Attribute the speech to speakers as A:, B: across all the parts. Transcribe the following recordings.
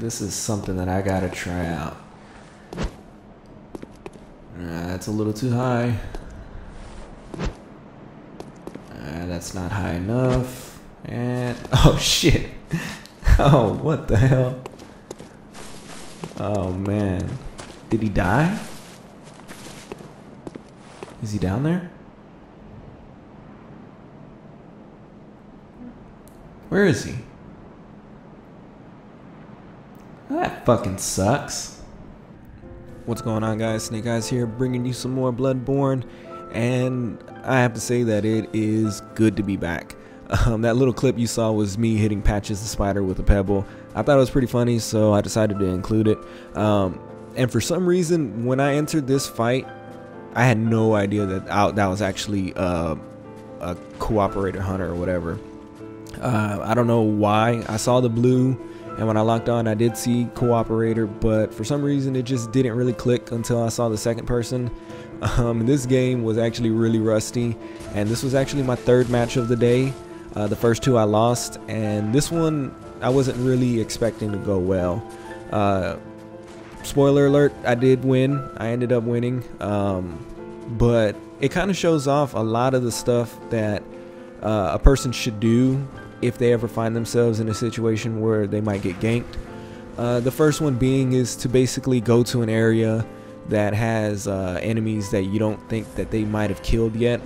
A: this is something that I gotta try out. That's a little too high. That's not high enough. And oh shit. Oh, what the hell? Oh man. Did he die? Is he down there? Where is he? That fucking sucks. What's going on, guys? Snake Eyes here, bringing you some more Bloodborne, and I have to say that it is good to be back. That little clip you saw was me hitting Patches the Spider with a pebble. I thought it was pretty funny, so I decided to include it. And for some reason, when I entered this fight, I had no idea that that was actually a cooperator hunter or whatever. I don't know why. I saw the blue, and when I locked on, I did see cooperator, but for some reason it just didn't really click until I saw the second person. This game was actually really rusty, and this was actually my third match of the day. The first two I lost, and this one I wasn't really expecting to go well. Spoiler alert, I did win. I ended up winning, but it kind of shows off a lot of the stuff that a person should do if they ever find themselves in a situation where they might get ganked. The first one being is to basically go to an area that has enemies that you don't think that they might have killed yet.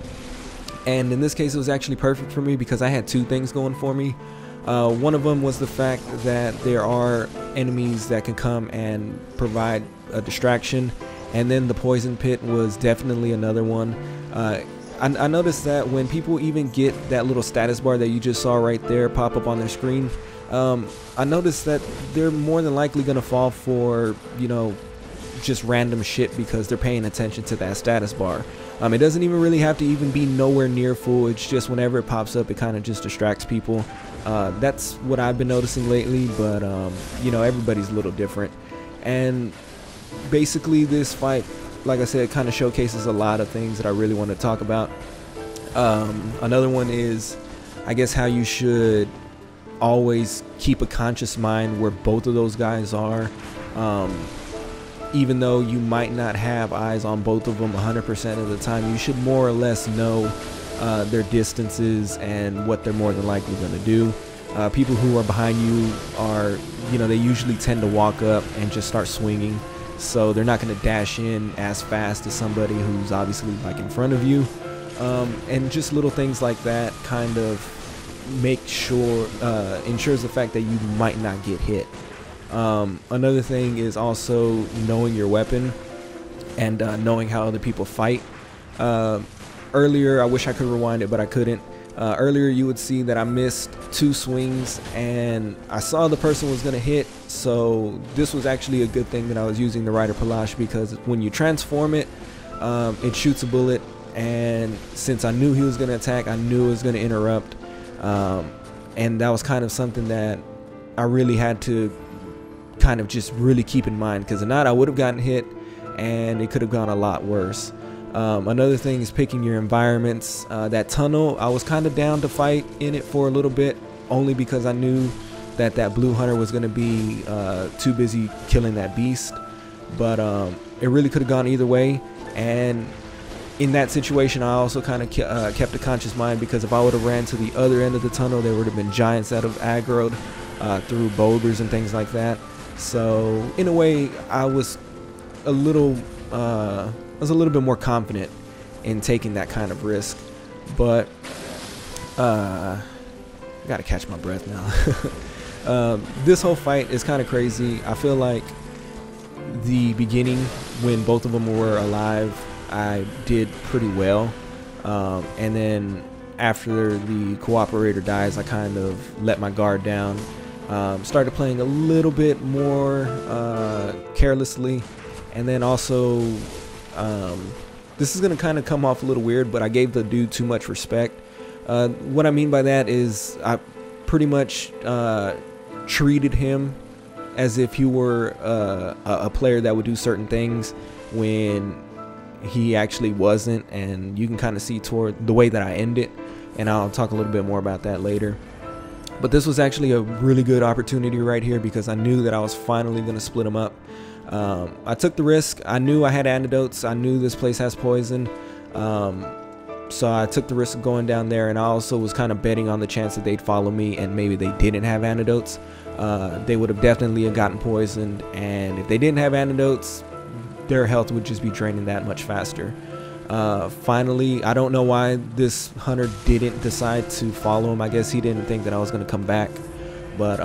A: And in this case, it was actually perfect for me because I had two things going for me. One of them was the fact that there are enemies that can come and provide a distraction, and then the poison pit was definitely another one. I noticed that when people even get that little status bar that you just saw right there pop up on their screen, I noticed that they're more than likely going to fall for, you know, just random shit because they're paying attention to that status bar. It doesn't even really have to even be nowhere near full. It's just whenever it pops up, it kind of just distracts people. That's what I've been noticing lately, but you know, everybody's a little different. And basically this fight, like I said, kind of showcases a lot of things that I really want to talk about. Another one is, I guess, how you should always keep a conscious mind where both of those guys are. Even though you might not have eyes on both of them 100% of the time, you should more or less know their distances and what they're more than likely going to do. People who are behind you are, you know, they usually tend to walk up and just start swinging. So they're not going to dash in as fast as somebody who's obviously like in front of you. And just little things like that kind of make sure, ensures the fact that you might not get hit. Another thing is also knowing your weapon and knowing how other people fight. Earlier, I wish I could rewind it, but I couldn't. Earlier, you would see that I missed two swings, and I saw the person was going to hit, so this was actually a good thing that I was using the Reiterpallasch, because when you transform it, it shoots a bullet, and since I knew he was going to attack, I knew it was going to interrupt, and that was kind of something that I really had to kind of just really keep in mind, because if not, I would have gotten hit, and it could have gone a lot worse. Another thing is picking your environments. That tunnel, I was kind of down to fight in it for a little bit, only because I knew that that blue hunter was going to be too busy killing that beast. But it really could have gone either way. And in that situation, I also kind of kept a conscious mind, because if I would have ran to the other end of the tunnel, there would have been giants that have aggroed through boulders and things like that. So in a way, I was a little bit more confident in taking that kind of risk. But I gotta catch my breath now. This whole fight is kind of crazy. I feel like the beginning, when both of them were alive, I did pretty well, and then after the cooperator dies, I kind of let my guard down, started playing a little bit more carelessly, and then also this is gonna kind of come off a little weird, but I gave the dude too much respect. What I mean by that is I pretty much treated him as if he were a player that would do certain things when he actually wasn't, and you can kind of see toward the way that I end it, and I'll talk a little bit more about that later. But this was actually a really good opportunity right here because I knew that I was finally going to split them up. I took the risk. I knew I had antidotes. I knew this place has poison. So I took the risk of going down there, and I also was kind of betting on the chance that they'd follow me and maybe they didn't have antidotes. They would have definitely gotten poisoned, and if they didn't have antidotes, their health would just be draining that much faster. Finally, I don't know why this hunter didn't decide to follow him. I guess he didn't think that I was going to come back. But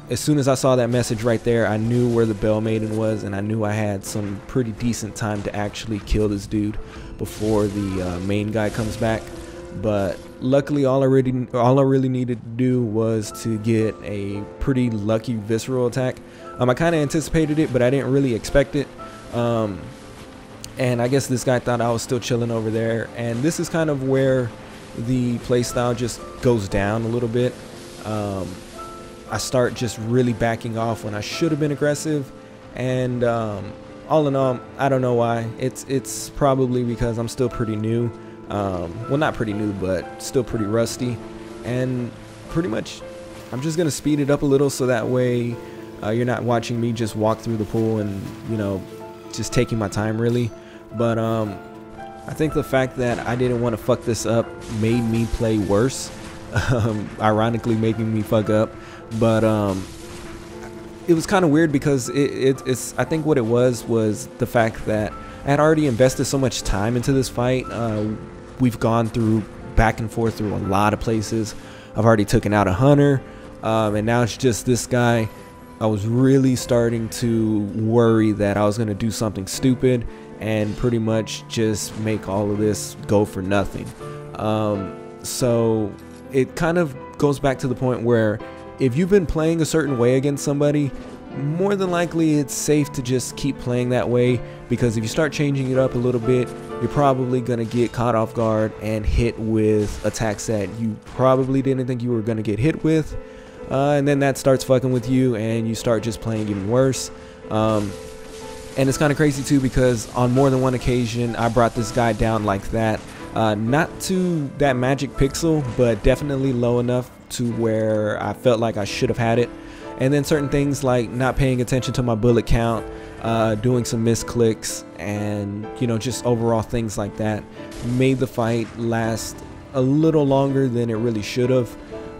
A: as soon as I saw that message right there, I knew where the Bell Maiden was, and I knew I had some pretty decent time to actually kill this dude before the main guy comes back. But luckily, all I really needed to do was to get a pretty lucky visceral attack. I kind of anticipated it, but I didn't really expect it. And I guess this guy thought I was still chilling over there, and this is kind of where the playstyle just goes down a little bit. I start just really backing off when I should have been aggressive, and all in all, I don't know why. It's probably because I'm still pretty new. Well, not pretty new, but still pretty rusty, and pretty much I'm just gonna speed it up a little so that way you're not watching me just walk through the pool and, you know, just taking my time really. But I think the fact that I didn't want to fuck this up made me play worse, ironically making me fuck up. But it was kind of weird because it's I think what it was the fact that I had already invested so much time into this fight. We've gone through back and forth through a lot of places. I've already taken out a hunter, and now it's just this guy. I was really starting to worry that I was going to do something stupid and pretty much just make all of this go for nothing. So it kind of goes back to the point where if you've been playing a certain way against somebody, more than likely it's safe to just keep playing that way, because if you start changing it up a little bit, you're probably going to get caught off guard and hit with attacks that you probably didn't think you were going to get hit with. And then that starts fucking with you and you start just playing even worse. And it's kind of crazy too, because on more than one occasion I brought this guy down like that. Not to that magic pixel, but definitely low enough to where I felt like I should have had it. And then certain things like not paying attention to my bullet count, doing some misclicks, and, you know, just overall things like that made the fight last a little longer than it really should have.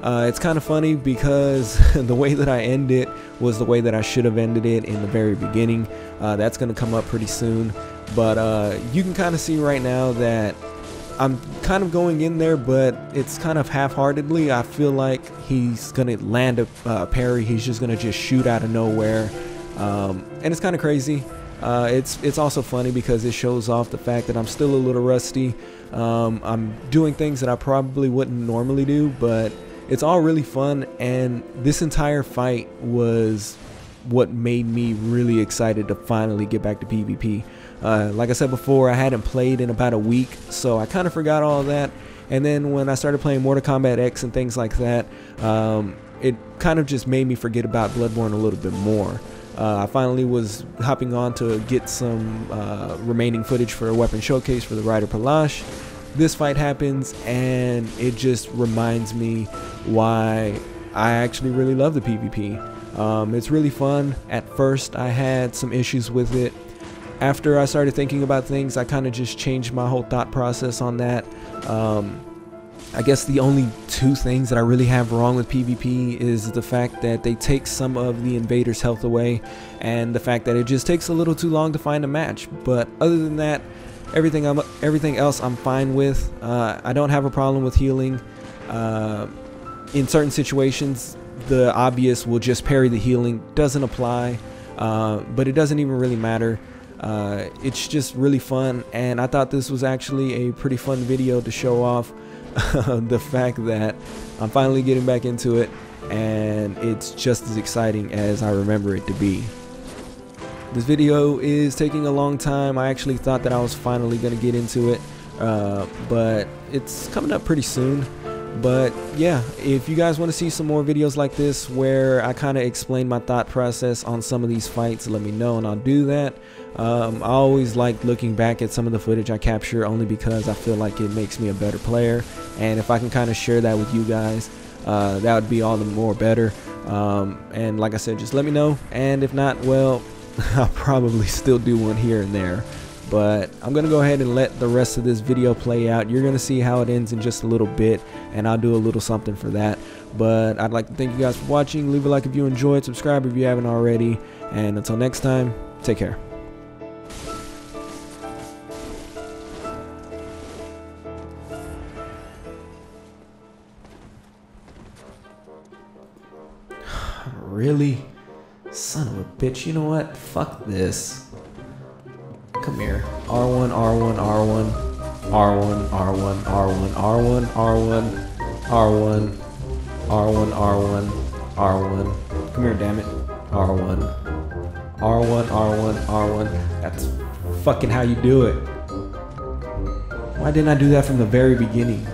A: It's kind of funny because the way that I end it was the way that I should have ended it in the very beginning. That's going to come up pretty soon. But you can kind of see right now that I'm kind of going in there, but it's kind of half-heartedly. I feel like he's going to land a parry. He's just going to just shoot out of nowhere. And it's kind of crazy. It's also funny because it shows off the fact that I'm still a little rusty. I'm doing things that I probably wouldn't normally do, but it's all really fun, and this entire fight was what made me really excited to finally get back to PvP. Like I said before, I hadn't played in about a week, so I kind of forgot all of that. And then when I started playing Mortal Kombat X and things like that, it kind of just made me forget about Bloodborne a little bit more. I finally was hopping on to get some remaining footage for a weapon showcase for the Reiterpallasch. This fight happens, and it just reminds me why I actually really love the PvP. It's really fun. At first I had some issues with it. After I started thinking about things, I kind of just changed my whole thought process on that. I guess the only two things that I really have wrong with PvP is the fact that they take some of the invaders' health away, and the fact that it just takes a little too long to find a match. But other than that, everything else I'm fine with. I don't have a problem with healing. In certain situations, the obvious will just parry the healing. Doesn't apply, but it doesn't even really matter. It's just really fun, and I thought this was actually a pretty fun video to show off the fact that I'm finally getting back into it, and it's just as exciting as I remember it to be. This video is taking a long time. I actually thought that I was finally going to get into it, but it's coming up pretty soon. But yeah, if you guys want to see some more videos like this where I kind of explain my thought process on some of these fights, let me know and I'll do that. I always like looking back at some of the footage I capture, only because I feel like it makes me a better player, and if I can kind of share that with you guys, that would be all the more better. And like I said, just let me know, and if not, well, I'll probably still do one here and there. But I'm gonna go ahead and let the rest of this video play out. You're gonna see how it ends in just a little bit, and I'll do a little something for that. But I'd like to thank you guys for watching. Leave a like if you enjoyed, subscribe if you haven't already, and until next time, take care. Really? Son of a bitch. You know what? Fuck this. Come here. R1, R1, R1, R1, R1, R1, R1, R1, R1, R1, R1, R1. Come here, damn it. R1, R1, R1, R1. That's fucking how you do it. Why didn't I do that from the very beginning?